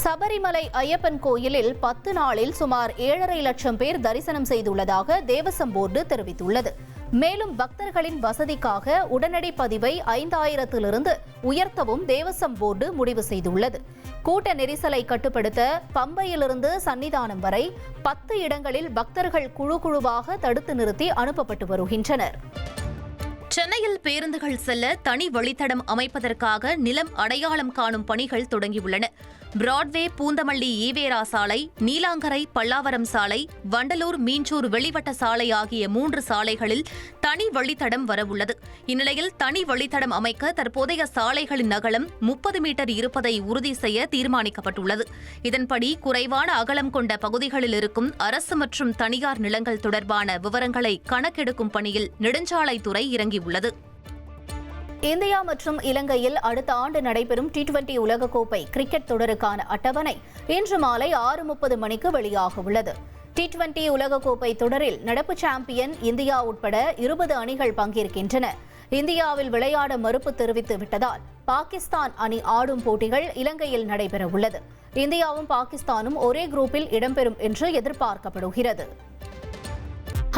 சபரிமலை ஐயப்பன் கோயிலில் 10 நாளில் சுமார் 7.5 லட்சம் பேர் தரிசனம் செய்துள்ளதாக தேவசம் போர்டு தெரிவித்துள்ளது. மேலும் பக்தர்களின் வசதிக்காக உடனடி பதிவை 5000 உயர்த்தவும் தேவசம் போர்டு முடிவு செய்துள்ளது. கூட்ட நெரிசலை கட்டுப்படுத்த பம்பையிலிருந்து சன்னிதானம் வரை 10 இடங்களில் பக்தர்கள் குழுவாக தடுத்து நிறுத்தி அனுப்பப்பட்டு வருகின்றனர். சென்னையில் பேருந்துகள் செல்ல தனி வழித்தடம் அமைப்பதற்காக நிலம் அடையாளம் காணும் பணிகள் தொடங்கியுள்ளன. பிராட்வே பூந்தமல்லி ஈவேரா சாலை, நீலாங்கரை பல்லாவரம் சாலை, வண்டலூர் மீஞ்சூர் வெளிவட்ட சாலை ஆகிய 3 சாலைகளில் தனி வழித்தடம் வரவுள்ளது. இந்நிலையில் தனி வழித்தடம் அமைக்க தற்போதைய சாலைகளின் அகலம் 30 மீட்டர் இருப்பதை உறுதி செய்ய தீர்மானிக்கப்பட்டுள்ளது. இதன்படி குறைவான அகலம் கொண்ட பகுதிகளில் இருக்கும் அரசு மற்றும் தனியார் நிலங்கள் தொடர்பான விவரங்களை கணக்கெடுக்கும் பணியில் நெடுஞ்சாலைத்துறை இறங்கியுள்ளது. இந்தியா மற்றும் இலங்கையில் அடுத்த ஆண்டு நடைபெறும் T20 உலகக்கோப்பை கிரிக்கெட் தொடருக்கான அட்டவணை இன்று மாலை 6:30 மணிக்கு வெளியாக உள்ளது. T20 உலகக்கோப்பை தொடரில் நடப்பு சாம்பியன் இந்தியா உட்பட 20 அணிகள் பங்கேற்கின்றன. இந்தியாவில் விளையாட மறுப்பு தெரிவித்து விட்டதால் பாகிஸ்தான் அணி ஆடும் போட்டிகள் இலங்கையில் நடைபெற உள்ளது. இந்தியாவும் பாகிஸ்தானும் ஒரே குரூப்பில் இடம்பெறும் என்று எதிர்பார்க்கப்படுகிறது.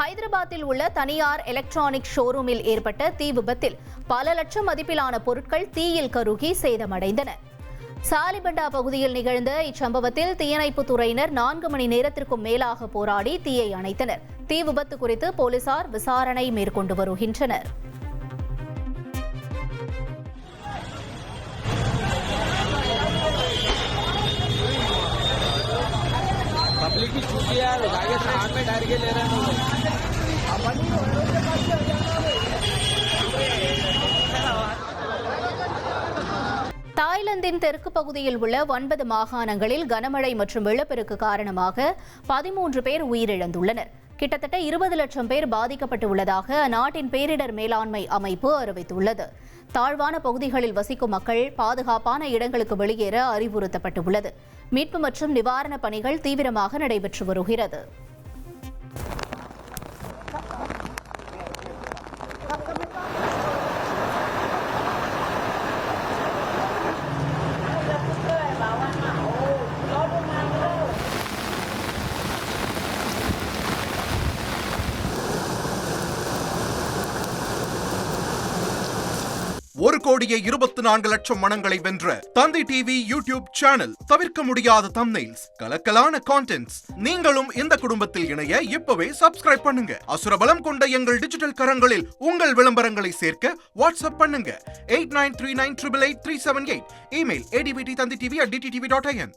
ஹைதராபாத்தில் உள்ள தனியார் எலக்ட்ரானிக் ஷோரூமில் ஏற்பட்ட தீ விபத்தில் பல லட்சம் மதிப்பிலான பொருட்கள் தீயில் கருகி சேதமடைந்தன. சாலிபண்டா பகுதியில் நிகழ்ந்த இச்சம்பவத்தில் தீயணைப்புத் துறையினர் 4 மணி நேரத்திற்கும் மேலாக போராடி தீயை அணைத்தனர். தீ விபத்து குறித்து போலீசார் விசாரணை மேற்கொண்டு வருகின்றனர். தாய்லாந்தின் தெற்கு பகுதியில் உள்ள 9 மாகாணங்களில் கனமழை மற்றும் வெள்ளப்பெருக்கு காரணமாக 13 பேர் உயிரிழந்துள்ளனர். கிட்டத்தட்ட 20 லட்சம் பேர் பாதிக்கப்பட்டுள்ளதாக அந்நாட்டின் பேரிடர் மேலாண்மை அமைப்பு அறிவித்துள்ளது. தாழ்வான பகுதிகளில் வசிக்கும் மக்கள் பாதுகாப்பான இடங்களுக்கு வெளியேற அறிவுறுத்தப்பட்டுள்ளது. மீட்பு மற்றும் நிவாரணப் பணிகள் தீவிரமாக நடைபெற்று வருகிறது. ஒரு கோடியே 24 லட்சம் மனங்களை வென்ற தந்தி டிவி யூடியூப் சேனல். தவிர்க்க முடியாத தம்ப்நெயில்ஸ், கலக்கலான கான்டென்ட்ஸ். நீங்களும் இந்த குடும்பத்தில் இணைய இப்பவே சப்ஸ்கிரைப் பண்ணுங்க. அசுரபலம் கொண்ட எங்கள் டிஜிட்டல் கரங்களில் உங்கள் விளம்பரங்களை சேர்க்க வாட்ஸ்அப் பண்ணுங்க. 8939883838. Email advtthanditv@dttv.in.